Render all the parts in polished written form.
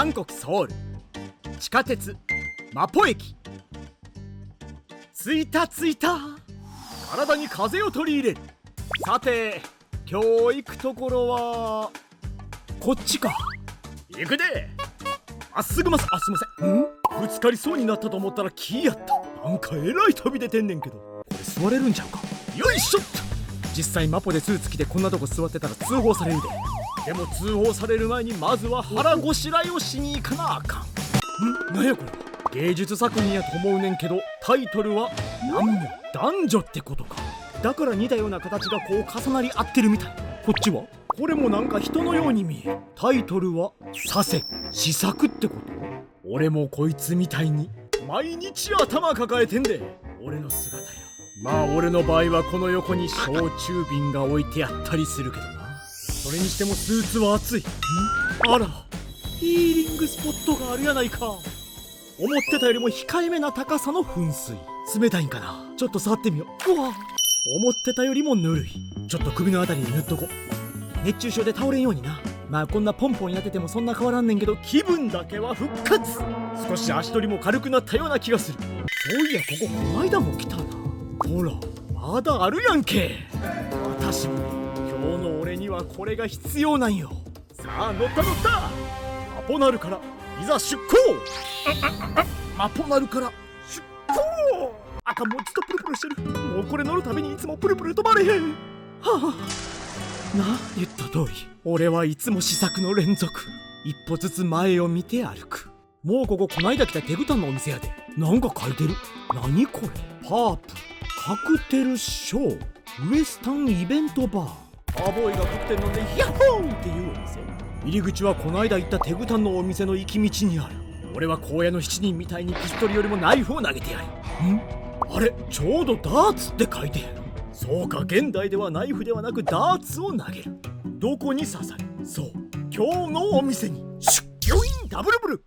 韓国ソウル地下鉄マポ駅。着いた。体に風を取り入れる。さて今日行くところはこっちか。行くで。まっすぐすいません。ぶつかりそうになったと思ったら木やった。なんかえらい飛び出てんねんけど、これ座れるんちゃうか。よいしょっと。実際マポでスーツ着てこんなとこ座ってたら通報されるで。でも通報される前にまずは腹ごしらえをしに行かなあかん。なんやこれは。芸術作品やと思うねんけど、タイトルは男女ってことか。だから似たような形がこう重なり合ってるみたい。こっちはこれもなんか人のように見える。タイトルは左遷試作ってこと。俺もこいつみたいに毎日頭抱えてんで。俺の姿や。まあ俺の場合はこの横に焼酎瓶が置いてあったりするけどな。それにしてもスーツは暑い。あら、ヒーリングスポットがあるやないか。思ってたよりも控えめな高さの噴水。冷たいんかな。ちょっと触ってみよう。うわ、思ってたよりもぬるい。ちょっと首のあたりに塗っとこ。熱中症で倒れんようにな。まあこんなポンポンやっててもそんな変わらんねんけど、気分だけは復活。少し足取りも軽くなったような気がする。そういやこここの間も来たな。ほらまだあるやんけ。私も今日の俺にはこれが必要なんよ。さあ乗った。マポナルからいざ出航。マポナルから出航。あかん、もうずっとプルプルしてる。もうこれ乗るたびにいつもプルプル止まれへん。言った通り俺はいつも試作の連続。一歩ずつ前を見て歩く。もうここないだ来たテグタンのお店やで。なんか書いてる。何これ。パープルカクテルショーウエスタンイベントバー。カーボーイがカクテル飲んでヤッホーっていうお店。入り口はこないだ行ったテグタンのお店の行き道にある。俺は荒野の7人みたいにピストルよりもナイフを投げてやる。あれちょうどダーツって書いてある。そうか、現代ではナイフではなくダーツを投げる。どこに刺さる。そう、今日のお店に。シュッギョインダブルブル。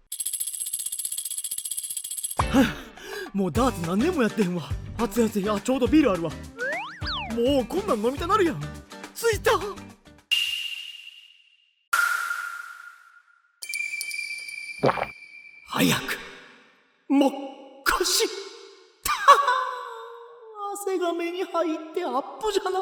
もうダーツ何年もやってへんわ。熱い。ちょうどビールあるわ。もうこんなん飲みたなるやん。着いた。早くもっこし。汗が目に入ってアップじゃな。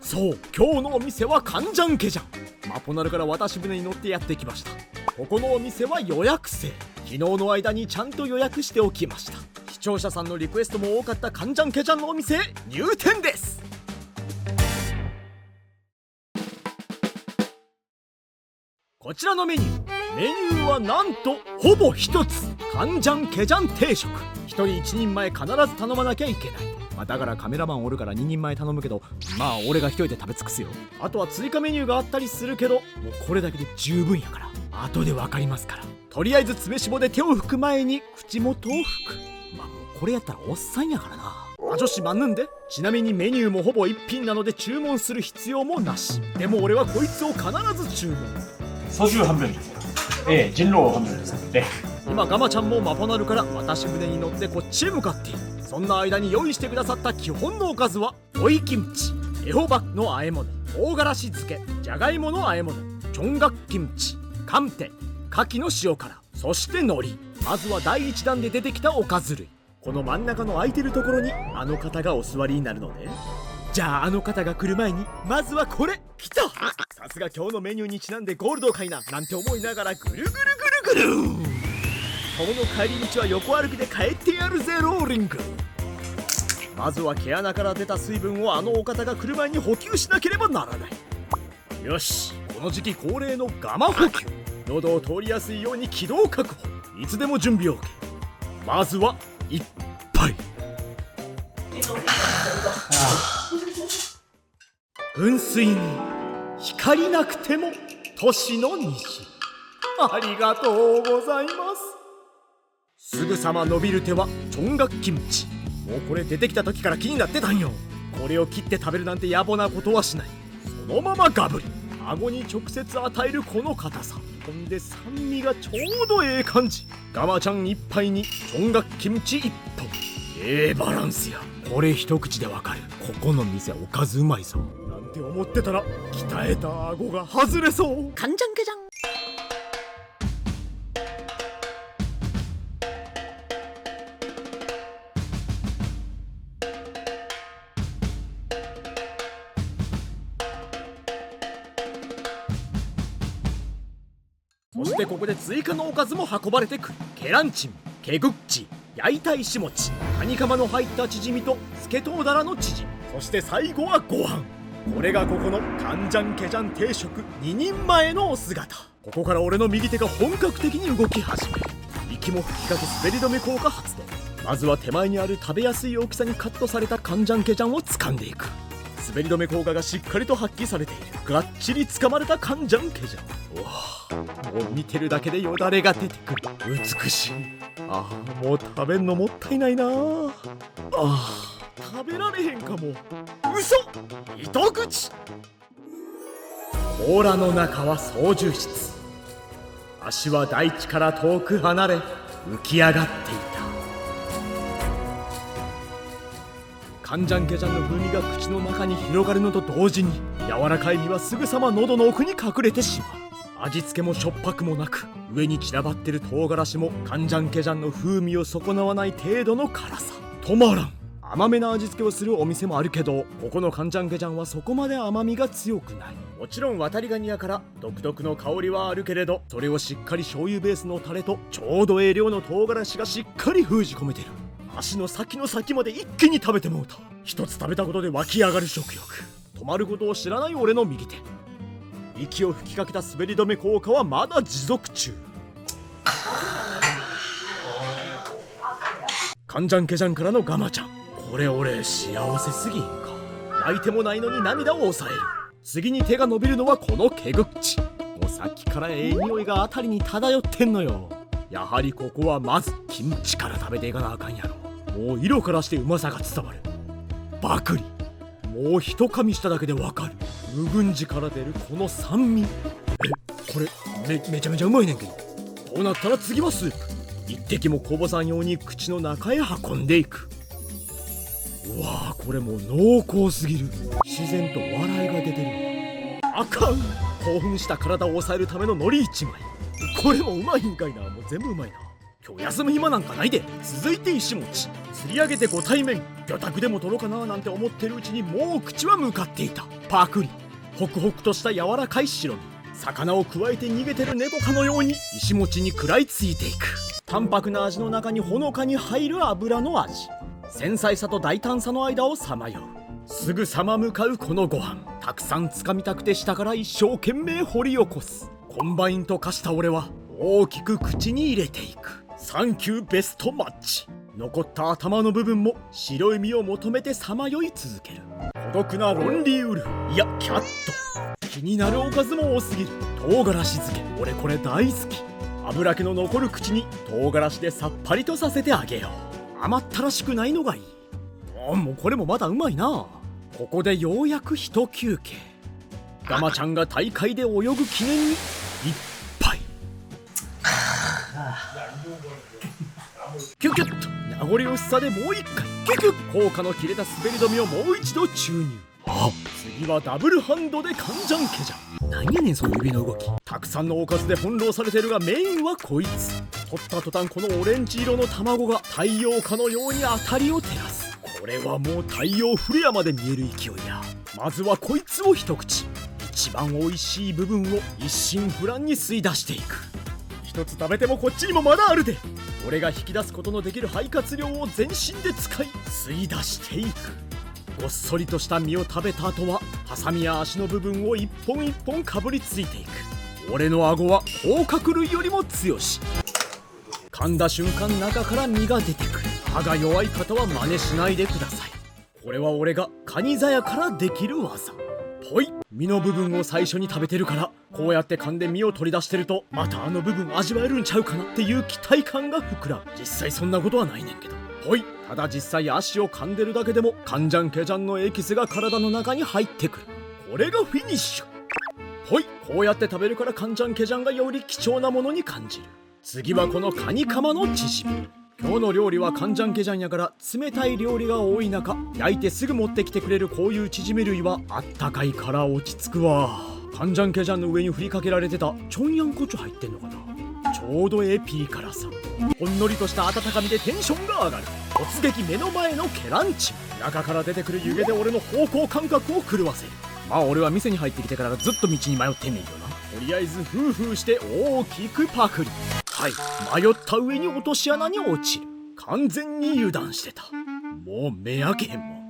そう、今日のお店はカンジャンケジャン。マポナルから渡し船に乗ってやってきました。ここのお店は予約制。昨日の間にちゃんと予約しておきました。視聴者さんのリクエストも多かったカンジャンケジャンのお店へ入店です。こちらのメニューはなんとほぼ一つ。カンジャンケジャン定食。一人一人前必ず頼まなきゃいけない。だからカメラマンおるから2人前頼むけど、まあ俺が一人で食べ尽くすよ。あとは追加メニューがあったりするけど、もうこれだけで十分やから。後で分かりますから。とりあえず詰め絞で手を拭く前に口元を拭く。まあもうこれやったらおっさんやからな。女子まんぬんで。ちなみにメニューもほぼ一品なので注文する必要もなし。でも俺はこいつを必ず注文。소주 한 병 주세요. 네, 진로 한 병 주세요. 네. 今ガマちゃんもマポナルから渡し船に乗ってこっちへ向かっている。そんな間に用意してくださった基本のおかずはオイキムチ、エホバの和え物、唐辛子漬け、じゃがいもの和え物、チョンガッキムチ、カンテ、牡蠣の塩辛、そして海苔。まずは第一弾で出てきたおかず類。この真ん中の空いてるところにあの方がお座りになるのね。じゃああの方が来る前にまずはこれ。来た。さすが今日のメニューにちなんでゴールドかいななんて思いながらぐるぐるぐるぐる。この帰り道は横歩きで帰ってやるぜローリング。まずは毛穴から出た水分をあのお方が来る前に補給しなければならない。よし、この時期恒例のガマ補給。喉を通りやすいように気道確保。いつでも準備 OK。 まずは一杯。噴水に光なくても年の虹。ありがとうございます。すぐさま伸びる手はチョンガッキムチ。もうこれ出てきた時から気になってたんよ。これを切って食べるなんて野暮なことはしない。そのままガブリ。顎に直接与えるこの硬さ。ほんで酸味がちょうどええ感じ。ガマちゃん一杯にチョンガッキムチ一本。ええバランスや。これ一口でわかる。ここの店おかずうまいぞなんて思ってたら鍛えた顎が外れそう。カンジャンケジャン。してここで追加のおかずも運ばれてくる。ケランチン、ケグッチ、焼いた石餅、カニカマの入ったチヂミとスケトウダラのチヂミ、そして最後はご飯。これがここのカンジャンケジャン定食2人前のお姿。ここから俺の右手が本格的に動き始める。息も吹きかけ滑り止め効果発動。まずは手前にある食べやすい大きさにカットされたカンジャンケジャンを掴んでいく。滑り止め効果がしっかりと発揮されている。がっちり掴まれたカンジャンケジャン。うわ、もう見てるだけでよだれが出てくる。美しい。ああ、もう食べんのもったいないな。ああ、食べられへんかも。嘘、一口。甲羅の中は操縦室。足は大地から遠く離れ浮き上がっていた。カンジャンケジャンの風味が口の中に広がるのと同時に、柔らかい身はすぐさま喉の奥に隠れてしまう。味付けもしょっぱくもなく、上に散らばってる唐辛子もカンジャンケジャンの風味を損なわない程度の辛さ。止まらん。甘めな味付けをするお店もあるけど、ここのカンジャンケジャンはそこまで甘みが強くない。もちろん渡りガニやから独特の香りはあるけれど、それをしっかり醤油ベースのタレとちょうど量の唐辛子がしっかり封じ込めてる。足の先の先まで一気に食べてもうた。一つ食べたことで湧き上がる食欲。止まることを知らない俺の右手。息を吹きかけた滑り止め効果はまだ持続中。カンジャンケジャンからのガマちゃん、これ俺幸せすぎんか。泣いてもないのに涙を抑える。次に手が伸びるのはこのケグッチ。もうさっきから匂いが辺りに漂ってんのよ。やはりここはまずキムチから食べていかなあかんやろ。もう色からしてうまさが伝わる。バクリ、もう一噛みしただけでわかる。無群寺から出るこの酸味。これめちゃめちゃうまいねんけど。こうなったら次はスープ。一滴もこぼさんように口の中へ運んでいく。うわー、これもう濃厚すぎる。自然と笑いが出てるわ。あかん。興奮した体を抑えるための海苔一枚。これもうまいんかいな。もう全部うまいな。今日休む暇なんかないで。続いて石餅。釣り上げてご対面。魚拓でも取ろうかななんて思ってるうちにもう口は向かっていた。パクリ。ホクホクとした柔らかい白身。魚をくわえて逃げてる猫かのように石餅に食らいついていく。淡白な味の中にほのかに入る油の味。繊細さと大胆さの間をさまよう。すぐさま向かうこのご飯。たくさんつかみたくて下から一生懸命掘り起こす。コンバインと化した俺は大きく口に入れていく。サンキューベストマッチ。残った頭の部分も白い身を求めてさまよい続ける。孤独なロンリーウルフ、いやキャット。気になるおかずも多すぎる。唐辛子漬け、俺これ大好き。油気の残る口に唐辛子でさっぱりとさせてあげよう。甘ったらしくないのがいい。もうこれもまだうまいな。ここでようやく一休憩。ガマちゃんが大会で泳ぐ記念に一杯。キュキュッと名残惜しさでもう一回キュキュッ。効果の切れた滑り止めをもう一度注入。次はダブルハンドでカンジャンケジャン。なんやねんその指の動き。たくさんのおかずで翻弄されてるがメインはこいつ。取った途端このオレンジ色の卵が太陽花のように当たりを照らす。これはもう太陽フレアまで見える勢いや。まずはこいつを一口。一番美味しい部分を一心不乱に吸い出していく。一つ食べてもこっちにもまだあるで。俺が引き出すことのできる肺活量を全身で使い吸い出していく。ごっそりとした身を食べた後はハサミや足の部分を一本一本かぶりついていく。俺の顎は甲殻類よりも強し。噛んだ瞬間中から身が出てくる。歯が弱い方は真似しないでください。これは俺がカニ座やからできる技。ぽい。身の部分を最初に食べてるから、こうやって噛んで身を取り出してるとまたあの部分味わえるんちゃうかなっていう期待感が膨らむ。実際そんなことはないねんけど。ほい。ただ実際足を噛んでるだけでもカンジャンケジャンのエキスが体の中に入ってくる。これがフィニッシュ。ほい。こうやって食べるからカンジャンケジャンがより貴重なものに感じる。次はこのカニカマのチヂミ。今日の料理はカンジャンケジャンやから冷たい料理が多い中、焼いてすぐ持ってきてくれるこういうチヂミ類はあったかいから落ち着くわ。カンジャンケジャンの上に振りかけられてたチョンヤンコチュ入ってんのかな。ちょうどええピリ辛さ。ほんのりとした温かみでテンションが上がる。突撃目の前のケランチン。中から出てくる湯気で俺の方向感覚を狂わせる。まあ俺は店に入ってきてからずっと道に迷ってんねんよな。とりあえずフーフーして大きくパクリ。はい、迷った上に落とし穴に落ちる。完全に油断してた。もう目開けへんもん。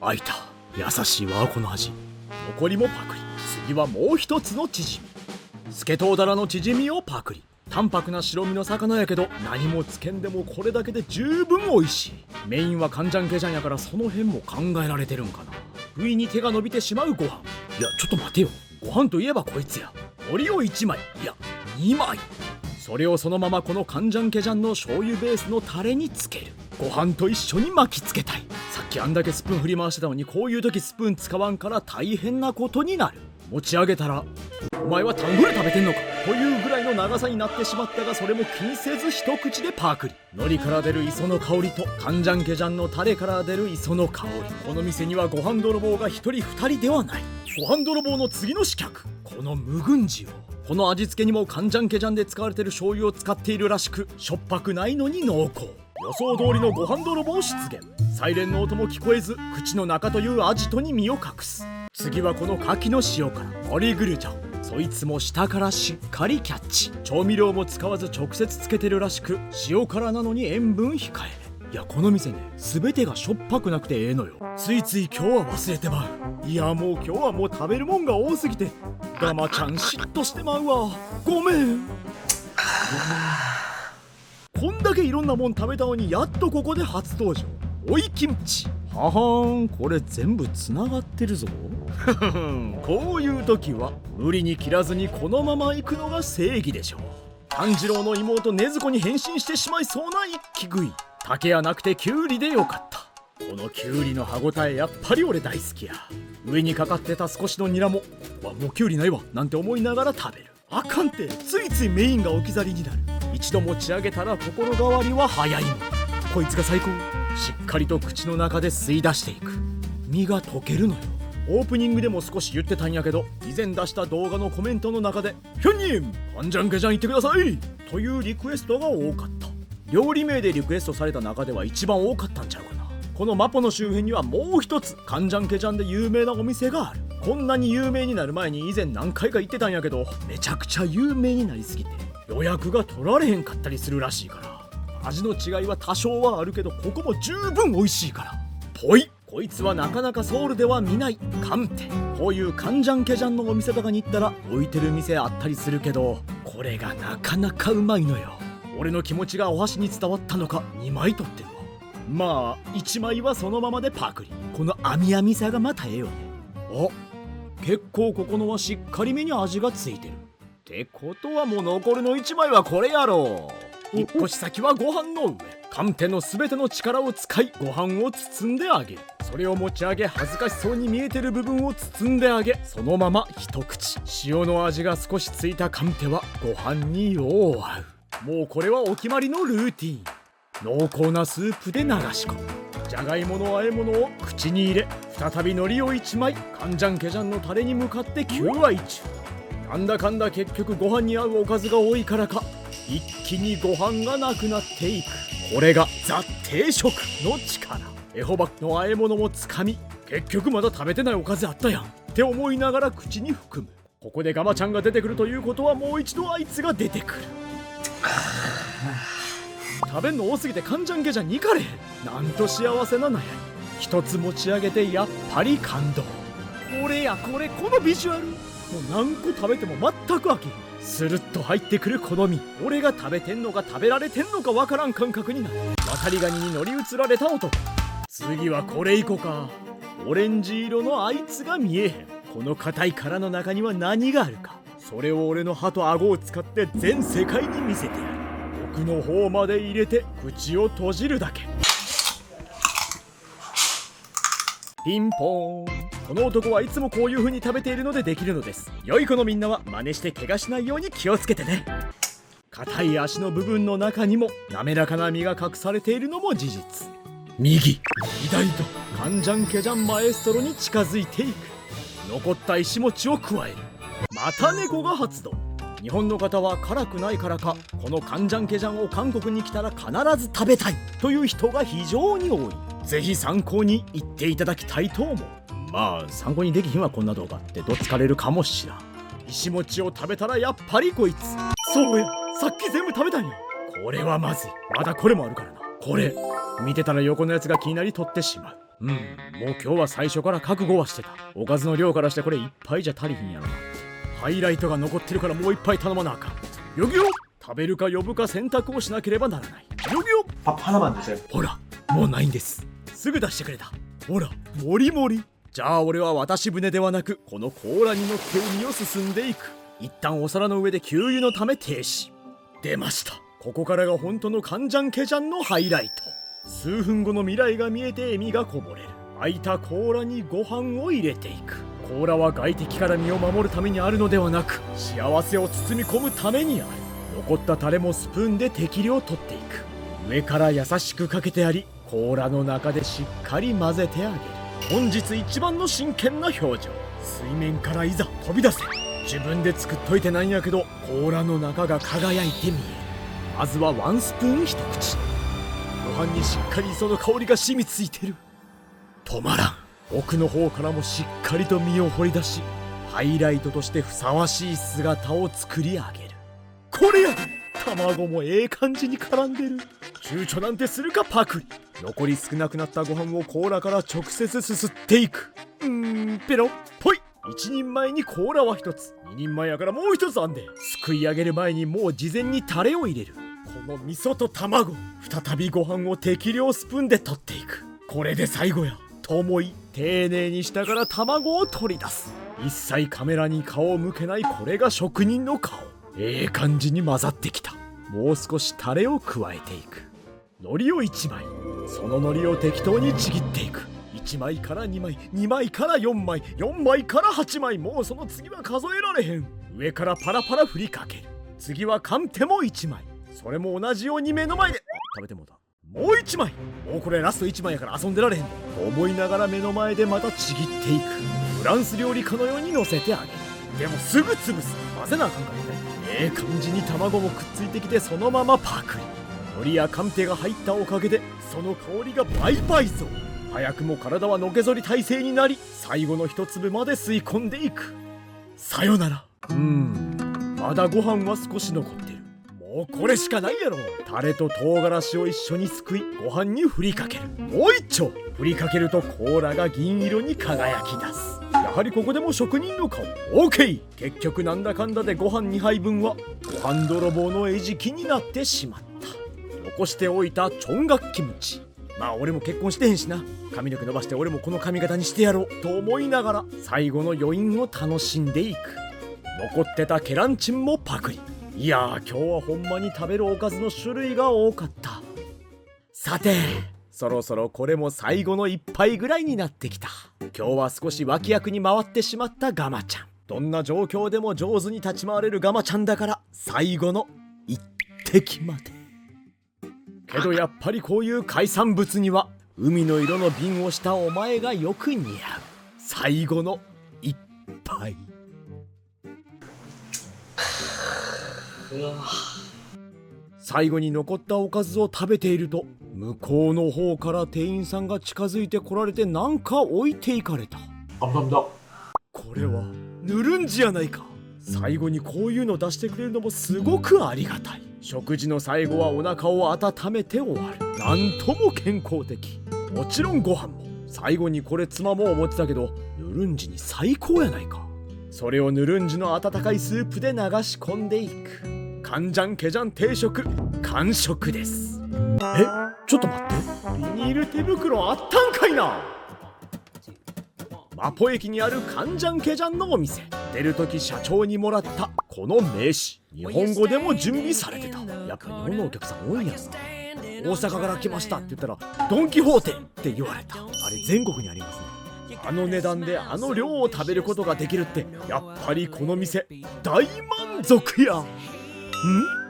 開いた。優しいわこの味。残りもパクリ。次はもう一つのチヂミ。スケトウダラのチヂミをパクリ。淡白な白身の魚やけど何もつけんでもこれだけで十分美味しい。メインはカンジャンケジャンやからその辺も考えられてるんかな。不意に手が伸びてしまうご飯。いやちょっと待てよ、ご飯といえばこいつや。海苔を1枚、いや2枚。それをそのままこのカンジャンケジャンの醤油ベースのタレにつける。ご飯と一緒に巻きつけたい。さっきあんだけスプーン振り回してたのにこういう時スプーン使わんから大変なことになる。持ち上げたらお前はタンフル食べてんのかというぐらいの長さになってしまったが、それも気にせず一口でパクリ。海苔から出る磯の香りとカンジャンケジャンのタレから出る磯の香り。この店にはご飯泥棒が1人2人ではない。ご飯泥棒の次の刺客、この無群塩。この味付けにもカンジャンケジャンで使われている醤油を使っているらしく、しょっぱくないのに濃厚。予想通りのご飯泥棒出現。サイレンの音も聞こえず口の中というアジトに身を隠す。次はこの牡蠣の塩辛、オリグルジャン。そいつも下からしっかりキャッチ。調味料も使わず直接つけてるらしく、塩辛なのに塩分控えめ。いやこの店ね、全てがしょっぱくなくてええのよ。ついつい今日は忘れてまう。いやもう今日はもう食べるもんが多すぎてガマちゃん嫉妬してまうわ。ごめん。こんだけいろんなもん食べたのにやっとここで初登場。追いキムチ。ははーん、これ全部つながってるぞ。こういう時は無理に切らずにこのまま行くのが正義でしょう。炭治郎の妹禰豆子に変身してしまいそうな一気食い。竹やなくてキュウリでよかった。このキュウリの歯ごたえやっぱり俺大好きや。上にかかってた少しのニラももうキュウリないわなんて思いながら食べる。あかんって、ついついメインが置き去りになる。一度持ち上げたら心変わりは早いもん。こいつが最高。しっかりと口の中で吸い出していく。身が溶けるのよ。オープニングでも少し言ってたんやけど、以前出した動画のコメントの中でヒョンニンカンジャンケジャン言ってくださいというリクエストが多かった。料理名でリクエストされた中では一番多かったんちゃうかな。このマポの周辺にはもう一つカンジャンケジャンで有名なお店がある。こんなに有名になる前に以前何回か行ってたんやけど、めちゃくちゃ有名になりすぎて予約が取られへんかったりするらしいから、味の違いは多少はあるけどここも十分美味しいからぽい。こいつはなかなかソウルでは見ないカンテ。こういうカンジャンケジャンのお店とかに行ったら置いてる店あったりするけど、これがなかなかうまいのよ。俺の気持ちがお箸に伝わったのか2枚取ってるわ。まあ1枚はそのままでパクリ。この網網さがまたええよね。あ、結構ここのはしっかりめに味がついてるってことは、もう残りの1枚はこれやろう。一腰先はご飯の上。カンテの全ての力を使いご飯を包んであげる。それを持ち上げ恥ずかしそうに見えてる部分を包んであげ、そのまま一口。塩の味が少しついたカンテはご飯によう合う。もうこれはお決まりのルーティン。濃厚なスープで流し込む。じゃがいもの和え物を口に入れ、再び海苔を1枚カンジャンケジャンのタレに向かって求愛中。なんだかんだ結局ご飯に合うおかずが多いからか、一気にご飯がなくなっていく。これがザ定食の力。エホバッの和え物もつかみ、結局まだ食べてないおかずあったやんって思いながら口に含む。ここでガマちゃんが出てくるということは、もう一度あいつが出てくる。食べんの多すぎてカンジャンケジャンに行かれへん。なんと幸せな悩み。一つ持ち上げてやっぱり感動。これやこれ、このビジュアル。もう何個食べても全く飽きへん。スルッと入ってくる好み。俺が食べてんのか食べられてんのかわからん感覚になる。渡りガニに乗り移られた男。次はこれいこか。オレンジ色のあいつが見えへん。この硬い殻の中には何があるか。それを俺の歯と顎を使って全世界に見せてやる。奥の方まで入れて口を閉じるだけ。ピンポーン。この男はいつもこういう風に食べているのでできるのです。良い子のみんなは真似して怪我しないように気をつけてね。硬い足の部分の中にも滑らかな身が隠されているのも事実。右左とカンジャンケジャンマエストロに近づいていく。残った石餅を加える。また猫が発動。日本の方は辛くないからか、このカンジャンケジャンを韓国に来たら必ず食べたいという人が非常に多い。ぜひ参考に言っていただきたいと思う。まあ参考にできひんわこんな動画ってどつかれるかもしらん。石餅を食べたらやっぱりこいつ。そうや、さっき全部食べたんや。これはまずい。まだこれもあるからな。これ見てたら横のやつが気になり取ってしまう。もう今日は最初から覚悟はしてた。おかずの量からしてこれ一杯じゃ足りひんやろな。ハイライトが残ってるからもう一杯頼まなあかん。よぎよ、食べるか呼ぶか選択をしなければならない。よぎよ。 밥 하나만 드세요. ほら、もうないんです。すぐ出してくれた。ほら、もりもり。じゃあ俺は渡し船ではなくこの甲羅に乗って海を進んでいく。一旦お皿の上で給油のため停止。出ました。ここからが本当のカンジャンケジャンのハイライト。数分後の未来が見えて笑みがこぼれる。空いた甲羅にご飯を入れていく。甲羅は外敵から身を守るためにあるのではなく、幸せを包み込むためにある。残ったタレもスプーンで適量取っていく。上から優しくかけてあり、甲羅の中でしっかり混ぜてあげる。本日一番の真剣な表情。水面からいざ飛び出せ。自分で作っといてなんやけど甲羅の中が輝いて見える。まずはワンスプーン一口。ご飯にしっかり磯の香りが染みついてる。止まらん。奥の方からもしっかりと身を掘り出し、ハイライトとしてふさわしい姿を作り上げる。これやで。卵もええ感じに絡んでる。躊躇なんてするかパクリ。残り少なくなったご飯を甲羅から直接すすっていく。ペロッぽい。一人前に甲羅は一つ、二人前やからもう一つあんで。すくい上げる前にもう事前にタレを入れる。この味噌と卵、再びご飯を適量スプーンで取っていく。これで最後やと思い、丁寧に下から卵を取り出す。一切カメラに顔を向けない。これが職人の顔。ええ感じに混ざってきた。もう少しタレを加えていく。海苔を1枚、その海苔を適当にちぎっていく。1枚から2枚、2枚から4枚、4枚から8枚。もうその次は数えられへん。上からパラパラ振りかける。次はカンテも1枚、それも同じように目の前で食べてもうた。もう1枚。もうこれラスト1枚やから遊んでられへんと思いながら目の前でまたちぎっていく。フランス料理家のように乗せてあげる。でもすぐ潰す。混ぜなあかんからね。ええ感じに卵もくっついてきて、そのままパクリ。海苔やカンテが入ったおかげでその香りが倍々増。早くも体はのけぞり体勢になり、最後の一粒まで吸い込んでいく。さよなら。まだご飯は少し残ってる。もうこれしかないやろ。タレと唐辛子を一緒にすくい、ご飯に振りかける。もう一丁振りかけると甲羅が銀色に輝き出す。やはりここでも職人の顔。 OK。 結局なんだかんだでご飯2杯分はご飯泥棒の餌食になってしまった。残しておいたチョンガッキムチ。まあ俺も結婚してへんしな。髪の毛伸ばして俺もこの髪型にしてやろうと思いながら最後の余韻を楽しんでいく。残ってたケランチンもパクリ。いやー、今日はほんまに食べるおかずの種類が多かった。さて、そろそろこれも最後の一杯ぐらいになってきた。今日は少し脇役に回ってしまったガマちゃん。どんな状況でも上手に立ち回れるガマちゃんだから、最後の一滴まで。けどやっぱりこういう海産物には海の色の瓶をしたお前がよく似合う。最後の一杯。最後に残ったおかずを食べていると、向こうの方から店員さんが近づいてこられて、なんか置いていかれた。감사합니다. これはヌルンジやないか。最後にこういうの出してくれるのもすごくありがたい。食事の最後はお腹を温めて終わる。なんとも健康的。もちろんご飯も。最後にこれつまもう思ってたけど、ヌルンジに最高やないか。それをヌルンジの温かいスープで流し込んでいく。カンジャンケジャン定食完食です。え、ちょっと待って。ビニール手袋あったんかいな。マポ駅にあるカンジャンケジャンのお店。出るとき社長にもらったこの名刺、日本語でも準備されてた。やっぱ日本のお客さん多いんやな。大阪から来ましたって言ったらドン・キホーテって言われた。あれ全国にありますね。あの値段であの量を食べることができるって、やっぱりこの店大満足や。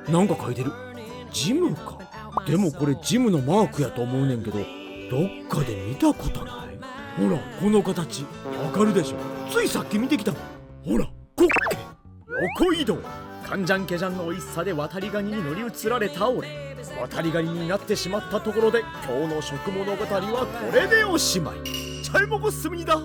なんか書いてる。ジムか。でもこれジムのマークやと思うねんけど、どっかで見たことない。ほらこの形わかるでしょ。ついさっき見てきたもん。ほらコッケ。横移動。カンジャンケジャンの美味しさで渡りガニに乗り移られた俺。渡りガニになってしまったところで今日の食物語はこれでおしまい。チャイモゴスミだ。